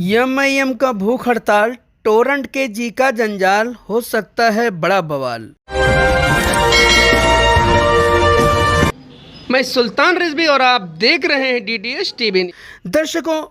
MIM का भूख हड़ताल, टोरंट के जी का जंजाल, हो सकता है बड़ा बवाल। मैं सुल्तान रिजवी और आप देख रहे हैं डीडीएस टीवी। दर्शकों,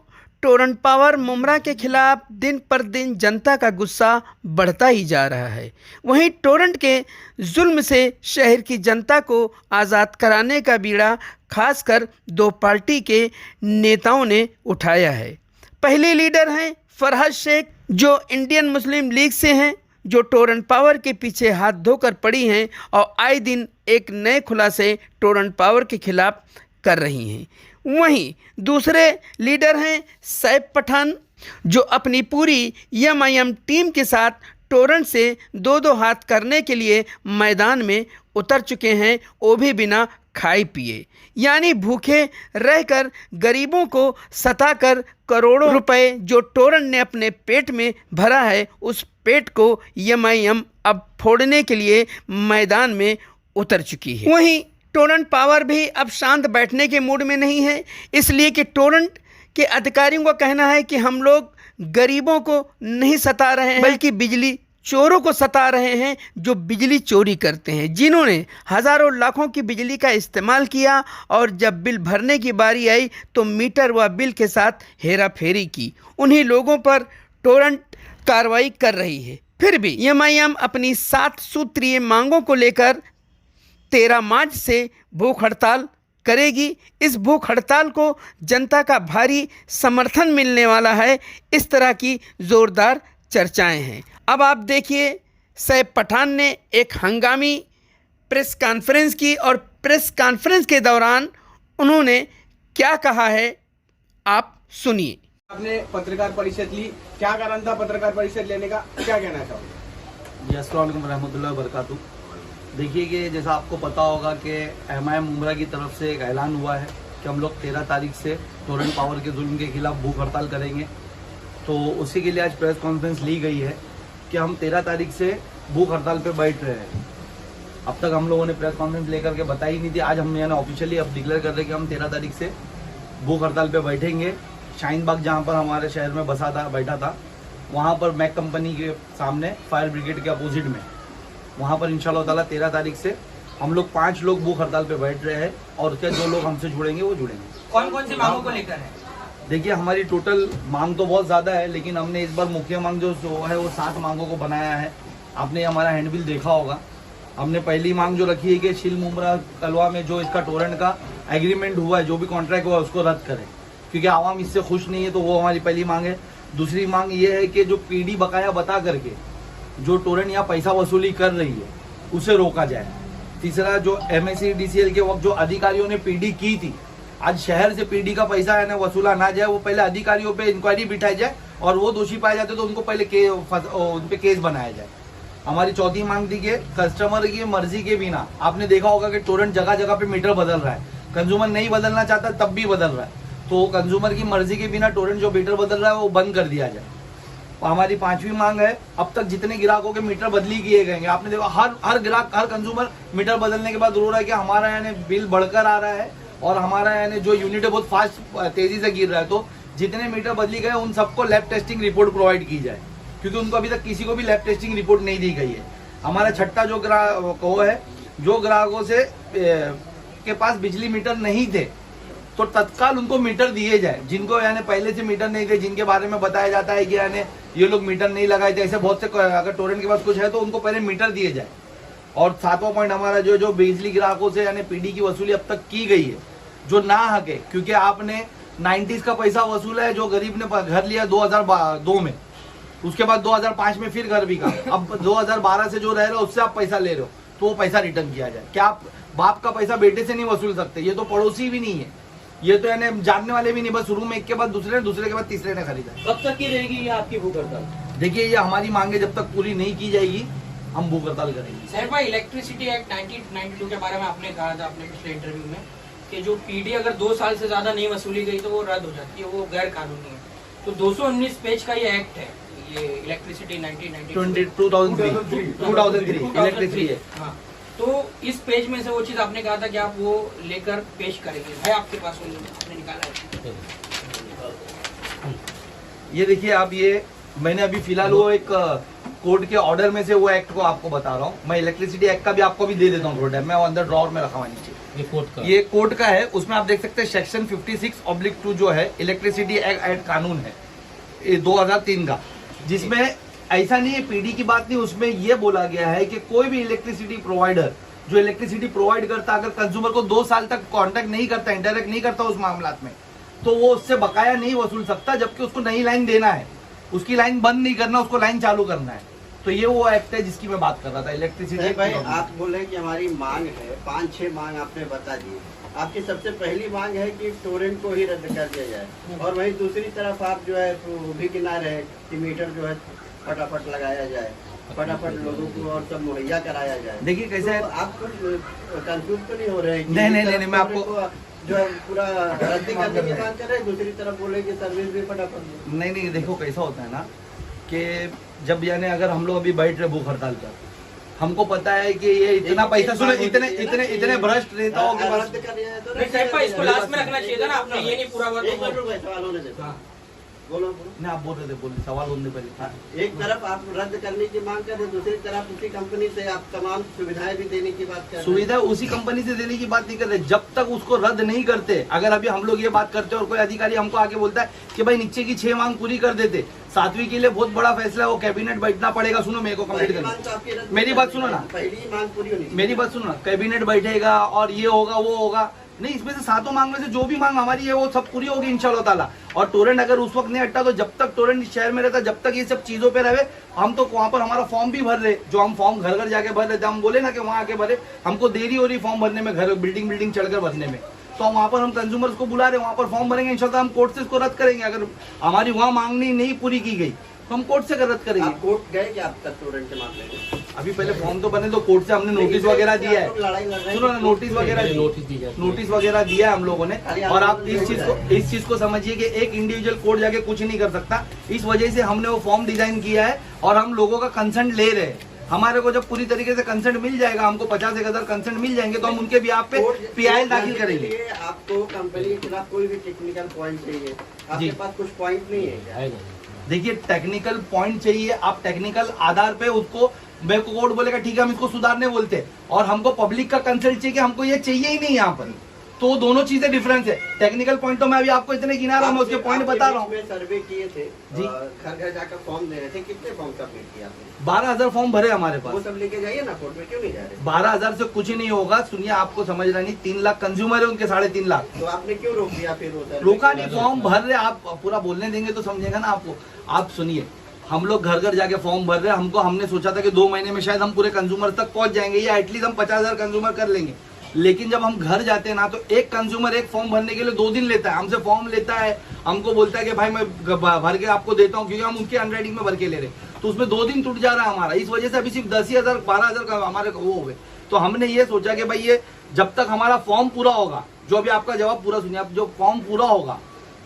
टोरंट पावर मुमरा के खिलाफ दिन पर दिन जनता का गुस्सा बढ़ता ही जा रहा है। वहीं टोरंट के जुल्म से शहर की जनता को आज़ाद कराने का बीड़ा खासकर दो पार्टी के नेताओं ने उठाया है। पहले लीडर हैं फरहाद शेख, जो इंडियन मुस्लिम लीग से हैं, जो टोरंट पावर के पीछे हाथ धोकर पड़ी हैं और आए दिन एक नए खुलासे टोरंट पावर के खिलाफ कर रही हैं। वहीं दूसरे लीडर हैं सैफ पठान, जो अपनी पूरी एमआईएम टीम के साथ टोरंट से दो दो हाथ करने के लिए मैदान में उतर चुके हैं, वो भी बिना खाए पिए, यानी भूखे रहकर गरीबों को सताकर करोड़ों रुपए जो टोरंट ने अपने पेट में भरा है, उस पेट को एमआईएम अब फोड़ने के लिए मैदान में उतर चुकी है। वहीं टोरंट पावर भी अब शांत बैठने के मूड में नहीं है, इसलिए कि टोरंट के अधिकारियों का कहना है कि हम लोग गरीबों को नहीं सता रहे हैं, बल्कि बिजली चोरों को सता रहे हैं, जो बिजली चोरी करते हैं, जिन्होंने हज़ारों लाखों की बिजली का इस्तेमाल किया और जब बिल भरने की बारी आई तो मीटर व बिल के साथ हेरा फेरी की। उन्हीं लोगों पर टोरंट कार्रवाई कर रही है। फिर भी एमआईएम अपनी 7 सूत्रीय मांगों को लेकर 13 मार्च से भूख हड़ताल करेगी। इस भूख हड़ताल को जनता का भारी समर्थन मिलने वाला है, इस तरह की ज़ोरदार चर्चाएं हैं। अब आप देखिए, सैफ पठान ने एक हंगामी प्रेस कॉन्फ्रेंस की और प्रेस कॉन्फ्रेंस के दौरान उन्होंने क्या कहा है, आप सुनिए। आपने पत्रकार परिषद ली, क्या कारण था पत्रकार परिषद लेने का, क्या कहना चाहोगे? जी, अस्सलाम वालेकुम रहमतुल्लाहि व बरकातुहू। देखिए कि जैसा आपको पता होगा कि एमआईएम मुमरा की तरफ से एक ऐलान हुआ है कि हम लोग 13 तारीख से टोरंट पावर के जुल्म के खिलाफ भूख हड़ताल करेंगे। तो उसी के लिए आज प्रेस कॉन्फ्रेंस ली गई है कि हम 13 तारीख से भूख हड़ताल पे बैठ रहे हैं। अब तक हम लोगों ने प्रेस कॉन्फ्रेंस लेकर के बताई नहीं थी, आज हम यानी ऑफिशियली अब डिक्लेयर कर रहे हैं कि हम 13 तारीख से भूख हड़ताल पे बैठेंगे। शाहीन बाग जहाँ पर हमारे शहर में बैठा था, वहाँ पर मैक कंपनी के सामने फायर ब्रिगेड के अपोजिट में, वहाँ पर इंशाल्लाह ताला 13 तारीख से हम लोग 5 लोग भूख हड़ताल पे बैठ रहे हैं और उसके जो लोग हमसे जुड़ेंगे वो जुड़ेंगे। कौन कौन सी मांगों को लेकर है? देखिए, हमारी टोटल मांग तो बहुत ज़्यादा है, लेकिन हमने इस बार मुख्य मांग जो है वो 7 मांगों को बनाया है। आपने हमारा हैंडबिल देखा होगा। हमने पहली मांग जो रखी है कि शिल मुमरा कलवा में जो इसका टोरंट का एग्रीमेंट हुआ है, जो भी कॉन्ट्रैक्ट हुआ है, उसको रद्द करें, क्योंकि आवाम इससे खुश नहीं है। तो वो हमारी पहली मांग है। दूसरी मांग ये है कि जो पीडी बकाया बता करके जो टोरंट यहाँ पैसा वसूली कर रही है, उसे रोका जाए। तीसरा, जो MSEDCL के वक्त जो अधिकारियों ने पीडी की थी, आज शहर से पीडी का पैसा है ना वसूला ना जाए, वो पहले अधिकारियों पे इंक्वायरी बिठाई जाए और वो दोषी पाए जाते तो उनको पहले उन पे केस बनाया जाए। हमारी चौथी मांग थी कि कस्टमर की मर्जी के बिना, आपने देखा होगा कि टोरंट जगह जगह पे मीटर बदल रहा है, कंज्यूमर नहीं बदलना चाहता तब भी बदल रहा है, तो कंज्यूमर की मर्जी के बिना टोरंट जो मीटर बदल रहा है वो बंद कर दिया जाए। हमारी 5वीं मांग है, अब तक जितने ग्राहकों के मीटर बदली किए गए, आपने देखा हर ग्राहक, हर कंज्यूमर मीटर बदलने के बाद रो रहा है कि हमारा यानी बिल बढ़कर आ रहा है और हमारा यानी जो यूनिट है बहुत फास्ट तेजी से गिर रहा है। तो जितने मीटर बदली गए उन सबको लैब टेस्टिंग रिपोर्ट प्रोवाइड की जाए, क्योंकि उनको अभी तक किसी को भी लैब टेस्टिंग रिपोर्ट नहीं दी गई है। हमारा छठा जो ग्राहक है, जो ग्राहकों से के पास बिजली मीटर नहीं थे तो तत्काल उनको मीटर दिए जाए। जिनको यानी पहले से मीटर नहीं थे, जिनके बारे में बताया जाता है कि यानी ये लोग मीटर नहीं लगाए थे, ऐसे बहुत से, अगर टोरंट के पास कुछ है तो उनको पहले मीटर दिए जाए। और 7वां पॉइंट हमारा जो बिजली ग्राहकों से यानी पीडी की वसूली अब तक की गई है, जो ना हक है, क्योंकि आपने 90s का पैसा वसूला है, जो गरीब ने घर लिया 2002 में, उसके बाद 2005 में फिर घर बिका, अब 2012 से जो रह रहे हो उससे आप पैसा ले रहे हो, तो वो पैसा रिटर्न किया जाए। क्या आप बाप का पैसा बेटे से नहीं वसूल सकते? ये तो पड़ोसी भी नहीं है, ये तो यानी जानने वाले भी नहीं, बस रूम एक के बाद दूसरे के बाद तीसरे ने खरीदा। कब तक की रहेगी ये आपकी भूख हड़ताल? देखिए, ये हमारी मांगे जब तक पूरी नहीं की जाएगी हम भूख हड़ताल करेंगे। सर भाई, इलेक्ट्रिसिटी एक्ट 1992 के बारे में आपने कहा था अपने पिछले इंटरव्यू में कि जो पीडी अगर 2 साल से ज्यादा नहीं वसूली गई तो वो रद्द हो जाती है, वो गैर कानूनी है। तो 219 पेज का ये एक्ट है, ये इलेक्ट्रिसिटी 2003 इलेक्ट्रिसिटी है। हाँ, तो इस पेज में से वो चीज आपने कहा था कि आप वो लेकर पेश करेंगे, है आपके पास वो आपने निकाला है? ये देखिए आप, ये मैंने अभी फिलहाल वो एक कोर्ट के ऑर्डर में से वो एक्ट को आपको बता रहा हूँ। मैं इलेक्ट्रिसिटी एक्ट का भी आपको भी दे देता हूँ थोड़ा टाइम, मैं अंदर ड्रॉर में रखा हुआ नीचे। ये कोर्ट का है, उसमें आप देख सकते हैं सेक्शन 56/2 जो है इलेक्ट्रिसिटी एक्ट कानून है, ये 2003 का, जिसमें ऐसा नहीं है पीडी की बात नहीं, उसमें ये बोला गया है कि कोई भी इलेक्ट्रिसिटी प्रोवाइडर जो इलेक्ट्रिसिटी प्रोवाइड करता, अगर कंज्यूमर को 2 साल तक कांटेक्ट नहीं करता, इंटरेक्ट नहीं करता उस मामलात में, तो वो उससे बकाया नहीं वसूल सकता, जबकि उसको नई लाइन देना है, उसकी लाइन बंद नहीं करना, उसको लाइन चालू करना है। तो ये वो एक्ट है जिसकी मैं बात कर रहा था, इलेक्ट्रिसिटी। भाई आप बोल रहे हैं कि हमारी मांग है, 5-6 मांग आपने बता दी। आपकी सबसे पहली मांग है कि टोरेंट को ही रद्द कर दिया जाए, और वहीं दूसरी तरफ आप जो है वो भी किनारे है कि मीटर जो है फटाफट लगाया जाए, फटाफट लोगों को और सब मुहैया कराया जाए। देखिए कैसे है, तो आप कुछ कंफ्यूज तो नहीं हो रहे हैं? नहीं, मैं आपको जो है पूरा रद्द करने की मांग कर रहे हैं, दूसरी तरफ बोले कि सर्विस भी फटाफट। नहीं, देखो कैसा होता है ना कि जब यानी अगर हम लोग अभी बैठ रहे भूख हड़ताल पर, हमको पता है कि ये इतना पैसा, सुनो, इतने भ्रष्ट नेताओं के पास। इसको लास्ट में रखना चाहिए था ना आपने, ये नहीं पूरा हुआ तो सवाल होने देता। बोलो। नहीं, आप बोल रहे थे, सवाल होने पहले। एक तरफ आप रद्द करने की मांग कर रहे हैं, दूसरी तरफ उसी कंपनी से आप तमाम सुविधाएं भी देने की बात कर रहे हैं। सुविधा उसी कंपनी से देने की बात नहीं कर रहे, जब तक उसको रद्द नहीं करते। अगर अभी हम लोग ये बात करते हैं और कोई अधिकारी हमको आके बोलता है कि भाई नीचे की 6 मांग पूरी कर देते, 7वीं के लिए बहुत बड़ा फैसला है, वो कैबिनेट बैठना पड़ेगा। सुनो, मेरे को कंप्लीट करना, मेरी बात सुनो ना, पहली मांग पूरी होनी, मेरी बात सुनो ना। कैबिनेट बैठेगा और ये होगा वो होगा, नहीं, इसमें से 7 मांग में से जो भी मांग हमारी है वो सब पूरी होगी इंशाल्लाह ताला। और टोरेंट अगर उस वक्त नहीं हटता, तो जब तक टोरेंट इस शहर में रहता, जब तक ये सब चीजों पे रहे, हम तो वहाँ पर हमारा फॉर्म भी भर रहे, जो हम फॉर्म घर घर जाके भर रहे थे, हम बोले ना कि वहाँ आके भरे, हमको देरी हो रही फॉर्म भरने में, घर बिल्डिंग चढ़कर भरने में, तो वहाँ पर हम कंज्यूमर्स को बुला रहे, वहाँ पर फॉर्म भरेंगे, इंशाल्लाह हम कोर्ट से इसको रद्द करेंगे। अगर हमारी वहाँ मांगनी नहीं पूरी की गई तो हम कोर्ट से रद्द करेंगे। कोर्ट गए क्या अब तक टोरेंट के मामले में? अभी पहले फॉर्म तो बने, तो कोर्ट से हमने नोटिस वगैरह दिया है, सुनो ना, नोटिस वगैरह दिया है हम लोगों ने। और आप इस चीज को समझिए कि एक इंडिविजुअल कोर्ट जाके कुछ नहीं कर सकता, इस वजह से हमने वो फॉर्म डिजाइन किया है और हम लोगों का कंसेंट ले रहे हैं। हमारे को जब पूरी तरीके से कंसेंट मिल जाएगा, हमको 50,000 कंसेंट मिल जाएंगे, तो हम उनके भी आप पे PIL दाखिल करेंगे। आपको कंपनी के खिलाफ कोई भी टेक्निकल पॉइंट चाहिए, आपके पास कुछ पॉइंट नहीं है? देखिए, टेक्निकल पॉइंट चाहिए, आप टेक्निकल आधार पे उसको, मेरे को कोर्ट बोलेगा ठीक है हम इसको सुधारने बोलते, और हमको पब्लिक का कंसल्ट चाहिए कि हमको ये चाहिए ही नहीं यहाँ पर, तो दोनों चीजें डिफरेंस है। टेक्निकल पॉइंट तो मैं अभी आपको इतने गिना रहा हूँ, मैं उसके पॉइंट बता रहा हूँ। सर्वे किए थे जी, घर घर जाकर फॉर्म दे रहे थे, कितने फॉर्म सबमिट किया आपने? 12,000 फॉर्म भरे हमारे पास। वो सब लेके जाइए ना, कोर्ट में क्यों नहीं जा रहे? 12,000 से कुछ नहीं होगा, सुनिए, आपको समझना नहीं, 3 लाख कंज्यूमर है, उनके 3.5 लाख। तो आपने क्यों रोक दिया फिर? रोका नहीं, फॉर्म भर रहे, आप पूरा बोलने देंगे तो समझेगा ना आपको। आप सुनिए, हम लोग घर घर जाके फॉर्म भर रहे हैं, हमने सोचा था कि 2 महीने में शायद हम पूरे कंज्यूमर तक पहुंच जाएंगे, या एटलीस्ट हम 50,000 कंज्यूमर कर लेंगे। लेकिन जब हम घर जाते हैं ना, तो एक कंज्यूमर एक फॉर्म भरने के लिए 2 दिन लेता है, हमसे फॉर्म लेता है, हमको बोलता है कि भाई मैं भर के आपको देता हूँ, क्योंकि हम उनके हैंडराइटिंग में भर के ले रहे, तो उसमें 2 दिन टूट जा रहा है हमारा। इस वजह से अभी सिर्फ 10,000 12,000 का हमारे वो हो गए। तो हमने ये सोचा कि भाई ये जब तक हमारा फॉर्म पूरा होगा, जो अभी आपका जवाब पूरा सुनिए, आप जो फॉर्म पूरा होगा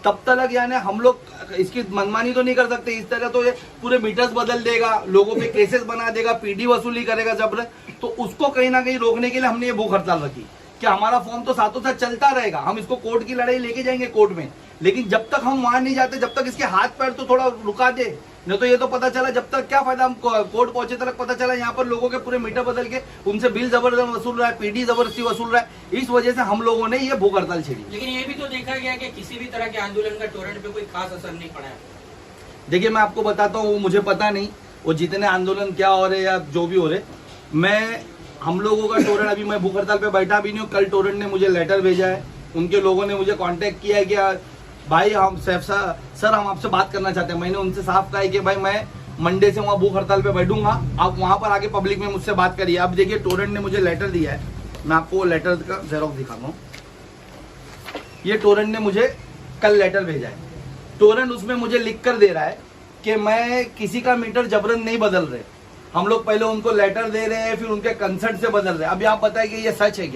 तब तक यानी हम लोग इसकी मनमानी तो नहीं कर सकते। इस तरह तो ये पूरे मीटर्स बदल देगा, लोगों पे केसेस बना देगा, PD वसूली करेगा जबर, तो उसको कहीं ना कहीं रोकने के लिए हमने ये भूख हड़ताल रखी कि हमारा फॉर्म तो साथों साथ चलता रहेगा, हम इसको कोर्ट की लड़ाई लेके जाएंगे कोर्ट में, लेकिन जब तक हम वहां नहीं जाते, जब तक इसके हाथ पैर तो थोड़ा रुका दे, नहीं तो ये तो पता चला जब तक क्या फायदा, हम कोर्ट पहुंचे तक पता चला यहाँ पर लोगों के पूरे मीटर बदल के उनसे बिल जबरदस्ती वसूल रहा है, PD जबरदस्ती वसूल रहा है। इस वजह से हम लोगों ने ये भूख हड़ताल छेड़ी। लेकिन ये भी तो देखा गया कि किसी भी तरह के आंदोलन का टोरेंट पे कोई खास असर नहीं पड़ा है। देखिए, मैं आपको बताता हूँ, वो मुझे पता नहीं वो जितने आंदोलन क्या हो रहे या जो भी हो रहे, हम लोगों का टोरेंट, अभी मैं भूख हड़ताल पे बैठा भी नहीं हूँ। कल टोरेंट ने मुझे लेटर भेजा है, उनके लोगों ने मुझे कांटेक्ट किया है कि भाई हम सर हम आपसे बात करना चाहते हैं। मैंने उनसे साफ कहा है कि भाई मैं मंडे से वहाँ भूख हड़ताल पे बैठूंगा, आप वहाँ पर आके पब्लिक में मुझसे बात करिए। अब देखिए, टोरेंट ने मुझे लेटर दिया है, मैं आपको वो लेटर का जेरोक्स दिखाता हूँ। ये टोरेंट ने मुझे कल लेटर भेजा है। टोरेंट उसमें मुझे लिख कर दे रहा है कि मैं किसी का मीटर जबरन नहीं बदल रहे, हम लोग पहले उनको लेटर दे रहे हैं, फिर उनके कंसर्ट से बदल रहे हैं। अभी आप बताएं कि ये सच है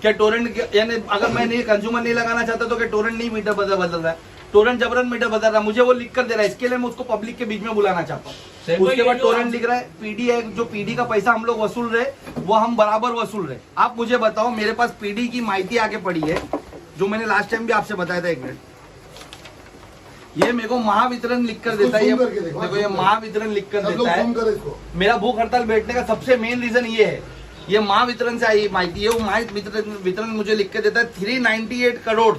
क्या टोरेंट, यानी अगर मैं नहीं कंज्यूमर नहीं लगाना चाहता तो क्या टोरेंट नहीं मीटर बदल रहा है? टोरेंट जबरन मीटर बदल रहा है, मुझे वो लिख कर दे रहा है। इसके लिए मैं उसको पब्लिक के बीच में बुलाना चाहता हूँ। उसके बाद टोरेंट लिख रहा है PD है, जो PD का पैसा हम लोग वसूल रहे वो हम बराबर वसूल रहे। आप मुझे बताओ, मेरे पास PD की माहिती आगे पड़ी है, जो मैंने लास्ट टाइम भी आपसे बताया था। 1 मिनट, ये मेरे को महावितरण लिख कर देता है, ये इसको zoom करके देखो, देखो ये zoom महावितरण लिख कर सब लोग देता zoom करो है। इसको। मेरा भूख हड़ताल बैठने का सबसे मेन रीजन ये है, ये महावितरण से आई माहिती है। वो महावितरण मुझे लिख के देता है 398 करोड़,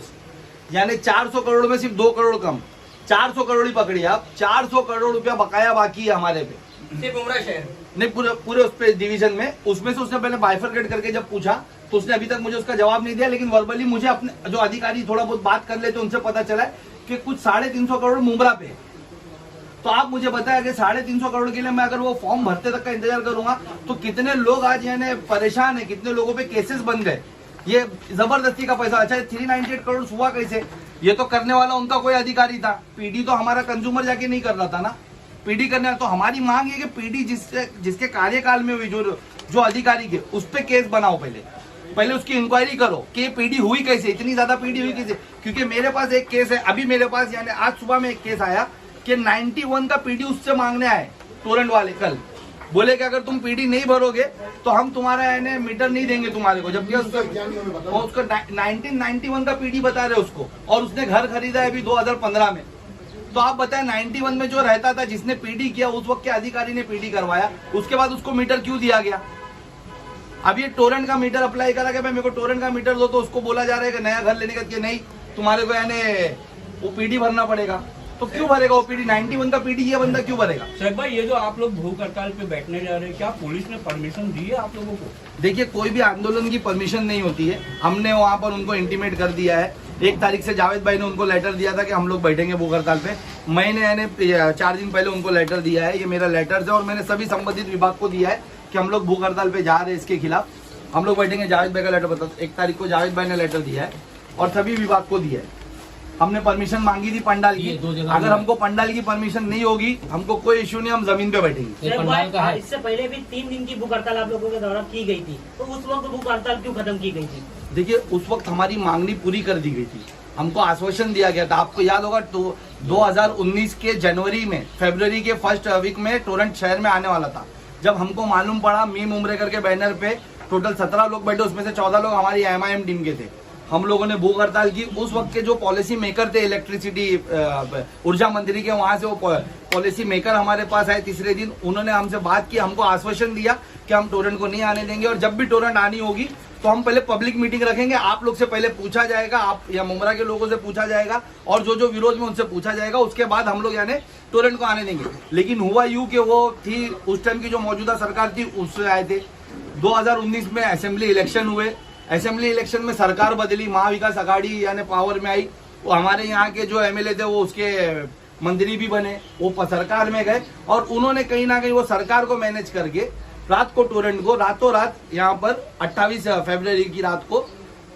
यानी 400 करोड़ में सिर्फ 2 करोड़ कम, 400 करोड़ ही पकड़िए आप, 400 करोड़ रुपया बकाया बाकी है हमारे पे। सिर्फ उमरा शहर नहीं, पूरे उस पे डिवीजन में, उसमें से उसने पहले बाइफरकेट करके जब पूछा तो उसने अभी तक मुझे उसका जवाब नहीं दिया, लेकिन वर्बली मुझे अपने जो अधिकारी थोड़ा बहुत बात कर लेते उनसे पता चला है कि कुछ 350 करोड़ मुमरा पे है। तो आप मुझे बताया कि 350 करोड़ के लिए मैं अगर वो फॉर्म भरते तक का इंतजार करूंगा तो कितने लोग आज यानी परेशान है, कितने लोगों पे केसेस बन गए। ये जबरदस्ती का पैसा। अच्छा 398 करोड़ हुआ कैसे? ये तो करने वाला उनका कोई अधिकारी था, पीडी तो हमारा कंज्यूमर जाके नहीं कर रहा था ना, पीडी करने। तो हमारी मांग है कि पीडी जिसके कार्यकाल में हुई, जो अधिकारी के, उस पे केस बनाओ, पहले उसकी इंक्वायरी करो कि पीडी हुई कैसे, इतनी ज्यादा पीडी हुई कैसे। क्योंकि मेरे पास एक केस है, अभी मेरे पास यानी आज सुबह में एक केस आया कि 91 का पीडी उससे मांगने आए टोरेंट वाले, कल बोले कि अगर तुम पीडी नहीं भरोगे तो हम तुम्हारा यानी मीटर नहीं देंगे तुम्हारे को, जबकि उसका 1991 का पीडी बता रहे उसको, और उसने घर खरीदा है अभी 2015 में। तो आप बताएं 91 में जो रहता था, जिसने पीडी किया, उस वक्त के अधिकारी ने पीडी करवाया, उसके बाद उसको मीटर क्यों दिया गया? अब ये टोरेंट का मीटर अप्लाई करा के भाई मेरे को टोरेंट का मीटर दो, तो उसको बोला जा रहा है कि नया घर लेने का कि नहीं तुम्हारे को यानी वो पीडी भरना पड़ेगा। तो क्यों भरेगा वो पीडी? 91 का पीडी ये बंदा क्यों भरेगा? साहब भाई, ये जो आप लोग भूख हड़ताल पे बैठने जा रहे हैं, क्या पुलिस ने परमिशन दी है आप लोगों को? देखिए, कोई भी आंदोलन की परमिशन नहीं होती है। हमने वहाँ पर उनको इंटीमेट कर दिया है। 1 तारीख से जावेद भाई ने उनको लेटर दिया था कि हम लोग बैठेंगे भूख हड़ताल पे। मैंने यानी 4 दिन पहले उनको लेटर दिया है, ये मेरा लेटर है, और मैंने सभी संबंधित विभाग को दिया है कि हम लोग भूख हड़ताल पे जा रहे हैं, इसके खिलाफ हम लोग बैठेंगे। जावेद भाई का लेटर बता, 1 तारीख को जावेद भाई ने लेटर दिया है और सभी विभाग को दिया है। हमने परमिशन मांगी थी पंडाल की, अगर हमको पंडाल की परमिशन नहीं होगी, हमको कोई इश्यू नहीं, हम जमीन पे बैठेंगे। इससे पहले भी 3 दिन की भूख हड़ताल आप लोगों के द्वारा की गई थी, तो उस वक्त भूख हड़ताल क्यों खत्म की गई थी? देखिए, उस वक्त हमारी मांगनी पूरी कर दी गई थी, हमको आश्वासन दिया गया था। आपको याद होगा तो 2019 के जनवरी में, फरवरी के फर्स्ट वीक में टोरंट शहर में आने वाला था। जब हमको मालूम पड़ा, मीम उमरे करके बैनर पे टोटल 17 लोग बैठे, उसमें से 14 लोग हमारी MIM टीम के थे। हम लोगों ने भूख हड़ताल की। उस वक्त के जो पॉलिसी मेकर थे, इलेक्ट्रिसिटी ऊर्जा मंत्री के, वहां से वो पॉलिसी मेकर हमारे पास आए तीसरे दिन। उन्होंने हमसे बात की, हमको आश्वासन दिया कि हम टोरेंट को नहीं आने देंगे, और जब भी टोरेंट आनी होगी तो हम पहले पब्लिक मीटिंग रखेंगे, आप लोग से पहले पूछा जाएगा, आप या मुमरा के लोगों से पूछा जाएगा, और जो विरोध में उनसे पूछा जाएगा, उसके बाद हम लोग यानी टोरेंट को आने देंगे। लेकिन हुआ यूं कि वो थी उस टाइम की जो मौजूदा सरकार थी, उससे आए थे। 2019 में असेंबली इलेक्शन हुए, असेंबली इलेक्शन में सरकार बदली, महाविकास आघाड़ी यानी पावर में आई। वो हमारे यहाँ के जो MLA थे वो उसके मंत्री भी बने, वो सरकार में गए, और उन्होंने कहीं ना कहीं वो सरकार को मैनेज करके रात को टोरेंट को रातों रात यहाँ पर 28 फरवरी की रात को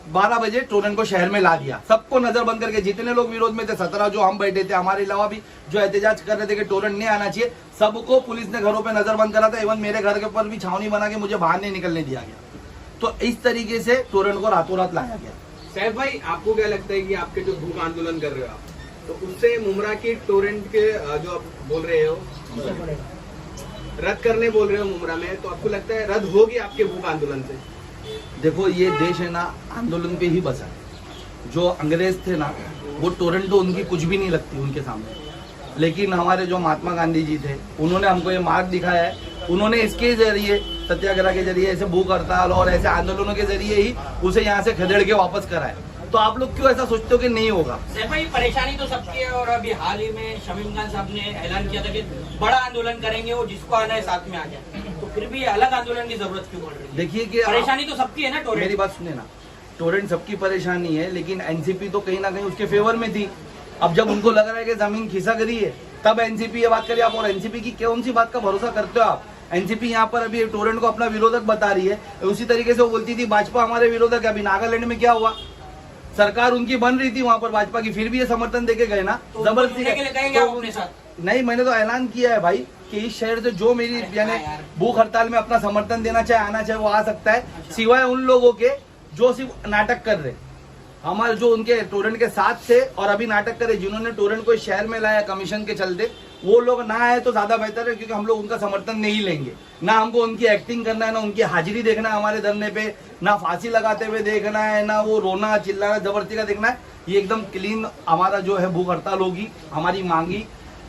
12 बजे टोरेंट को शहर में ला दिया, सबको नजरबंद करके। जितने लोग विरोध में थे, 17 जो हम बैठे थे, हमारे अलावा भी जो एहतजाज कर रहे थे कि टोरेंट नहीं आना चाहिए, सबको पुलिस ने घरों पे नजरबंद करा था। इवन मेरे घर के ऊपर भी छावनी बना के मुझे बाहर नहीं निकलने दिया गया। तो इस तरीके से टोरेंट को रातों रात लाया गया। सैफ भाई, आपको क्या लगता है कि आपके जो भूख आंदोलन कर रहे हो आप, तो उससे मुमरा की टोरेंट के जो आप बोल रहे हो रद्द करने बोल रहे हो मुमरा में, तो आपको लगता है रद्द होगी आपके भूख आंदोलन से? देखो, ये देश है ना आंदोलन पे ही बसा है। जो अंग्रेज थे ना, वो टोरेंट तो उनकी कुछ भी नहीं लगती उनके सामने। लेकिन हमारे जो महात्मा गांधी जी थे, उन्होंने हमको ये मार्ग दिखाया है। उन्होंने इसके जरिए, सत्याग्रह के जरिए, ऐसे भूख हड़ताल और ऐसे आंदोलनों के जरिए ही उसे यहाँ से खदेड़ के वापस कराए। तो आप लोग क्यों ऐसा सोचते हो कि नहीं होगा? सर भाई, परेशानी तो सबकी है, और अभी हाल ही में शमीम खान साहब ने ऐलान किया था कि बड़ा आंदोलन करेंगे, वो जिसको आना है साथ में आ जाए। तो फिर भी अलग आंदोलन की जरूरत क्यों पड़ रही है? देखिए कि परेशानी तो सबकी है ना टोरेंट। मेरी बात सुनिए ना, टोरेंट सबकी परेशानी है, लेकिन एनसीपी तो कहीं ना कहीं उसके फेवर में थी। अब जब उनको लग रहा है कि जमीन खिसक रही है, तब एनसीपी ये बात करिए आप। और एनसीपी की कौन सी बात का भरोसा करते हो आप? एनसीपी यहाँ पर अभी टोरेंट को अपना विरोधक बता रही है। उसी तरीके से वो बोलती थी भाजपा हमारे विरोधक है। अभी नागालैंड में क्या हुआ? सरकार उनकी बन रही थी वहां पर भाजपा की, फिर भी ये समर्थन देके गए ना, जबरदस्ती। नहीं, मैंने तो ऐलान किया है भाई कि इस शहर से जो मेरी यानी भूख हड़ताल में अपना समर्थन देना चाहे, आना चाहे, वो आ सकता है, सिवाय उन लोगों के जो सिर्फ नाटक कर रहे। हमारे जो उनके टोरेंट के साथ थे और अभी नाटक करे, जिन्होंने टोरेंट को शहर में लाया कमीशन के चलते, वो लोग ना आए तो ज्यादा बेहतर है, क्योंकि हम लोग उनका समर्थन नहीं लेंगे। ना हमको उनकी एक्टिंग करना है, ना उनकी हाजिरी देखना है हमारे धरने पे, ना फांसी लगाते हुए देखना है, ना वो रोना चिल्लाना जबरदस्ती का देखना है। ये एकदम क्लीन हमारा जो है भूख हड़ताल होगी, हमारी मांगी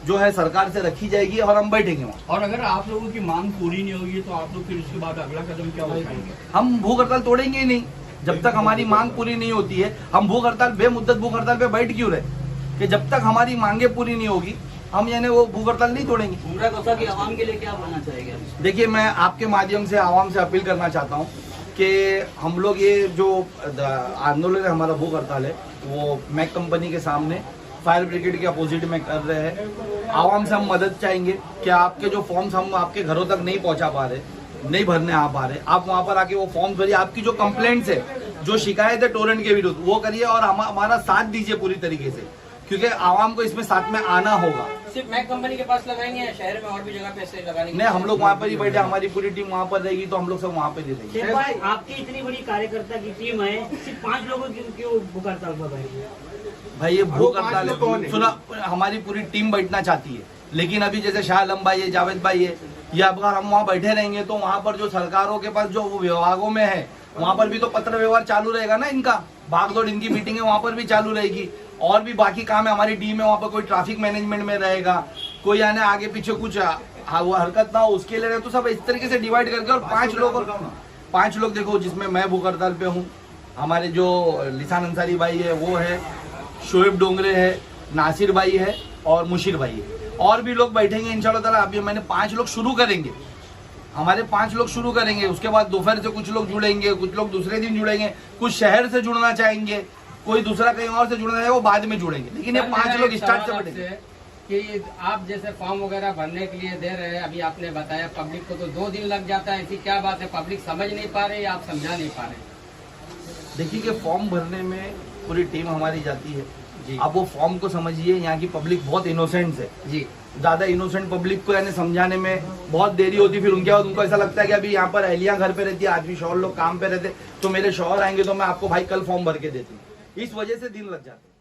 जो है सरकार से रखी जाएगी और हम बैठेंगे वहाँ। और अगर आप लोगों की मांग पूरी नहीं होगी तो आप लोग फिर उसके बाद अगला कदम क्या उठाएंगे? हम भूख हड़ताल तोड़ेंगे ही नहीं जब तक हमारी मांग पूरी नहीं होती है। हम भूख हड़ताल बेमुद्दत भूख हड़ताल पे बैठ क्यों रहे, कि जब तक हमारी मांगे पूरी नहीं होगी हम यानी वो भूख हड़ताल नहीं तोड़ेंगे। मुमरा गौसा की आवाम के लिए क्या बोलना चाहेंगे? देखिए, मैं आपके माध्यम से आवाम से अपील करना चाहता हूँ कि हम लोग ये जो आंदोलन है, हमारा भूख हड़ताल है, वो मैक कंपनी के सामने फायर ब्रिगेड के अपोजिट में कर रहे हैं। आवाम से हम मदद चाहेंगे कि आपके जो फॉर्म्स हम आपके घरों तक नहीं पहुंचा पा रहे, नहीं भरने आ पा रहे, आप वहां पर आके वो फॉर्म भरिए। आपकी जो कंप्लेंट्स है, जो शिकायत है टोरेंट के विरुद्ध, वो करिए और हमारा साथ दीजिए पूरी तरीके से, क्योंकि आवाम को इसमें साथ में आना होगा। सिर्फ मैक कंपनी के पास लगाएंगे या शहर में और भी जगह पे ऐसे लगाने की? नहीं, हम लोग वहाँ पर ही बैठे, हमारी पूरी टीम वहाँ पर रहेगी, तो हम लोग सब वहाँ पे दे देंगे। शेख भाई, आपकी इतनी बड़ी कार्यकर्ता की टीम है, सिर्फ 5 लोगों की क्यों भूख हड़ताल पर बैठी? भाई ये भूख वो 5 हड़ताल लोग कौन है, है? सुना, हमारी पूरी टीम बैठना चाहती है, लेकिन अभी जैसे शाह आलम भाई है, जावेद भाई है, या अगर हम वहाँ बैठे रहेंगे तो वहाँ पर जो सरकारों के पास जो विभागों में है, वहाँ पर भी तो पत्र व्यवहार चालू रहेगा ना इनका, भागदौड़ इनकी मीटिंग है वहाँ पर भी चालू रहेगी, और भी बाकी काम है। हमारी टीम है वहाँ पर, कोई ट्रैफिक मैनेजमेंट में रहेगा, कोई यानी आगे पीछे कुछ वो हरकत ना हो उसके लिए, तो सब इस तरीके से डिवाइड करके, और 5 लोग देखो, जिसमें मैं भूख हड़ताल पे हूँ, हमारे जो लिसान अंसारी भाई है वो है, शोएब डोंगरे है, नासिर भाई है और मुशीर भाई है, और भी लोग बैठेंगे इंशाल्लाह ताला। अभी मैंने 5 लोग शुरू करेंगे, हमारे 5 लोग शुरू करेंगे, उसके बाद दोपहर से कुछ लोग जुड़ेंगे, कुछ लोग दूसरे दिन जुड़ेंगे, कुछ शहर से जुड़ना चाहेंगे, कोई दूसरा कहीं और से जुड़ना चाहेगा, वो बाद में जुड़ेंगे, लेकिन ये 5 लोग स्टार्ट से बैठेंगे। कि आप जैसे फॉर्म वगैरह भरने के लिए दे रहे हैं, अभी आपने बताया पब्लिक को तो 2 दिन लग जाता है, ऐसी क्या बात है? पब्लिक समझ नहीं पा रही या आप समझा नहीं पा रहे? देखिए कि फॉर्म भरने में पूरी टीम हमारी जाती है जी। अब वो फॉर्म को समझिए, यहाँ की पब्लिक बहुत इनोसेंट है जी, ज्यादा इनोसेंट पब्लिक को यानी समझाने में बहुत देरी होती, फिर उनके बाद उनको ऐसा लगता है कि अभी यहाँ पर अहलियां घर पे रहती है, आदमी शौहर लोग काम पे रहते, तो मेरे शौहर आएंगे तो मैं आपको भाई कल फॉर्म भर के देती हूँ, इस वजह से दिन लग जाता है।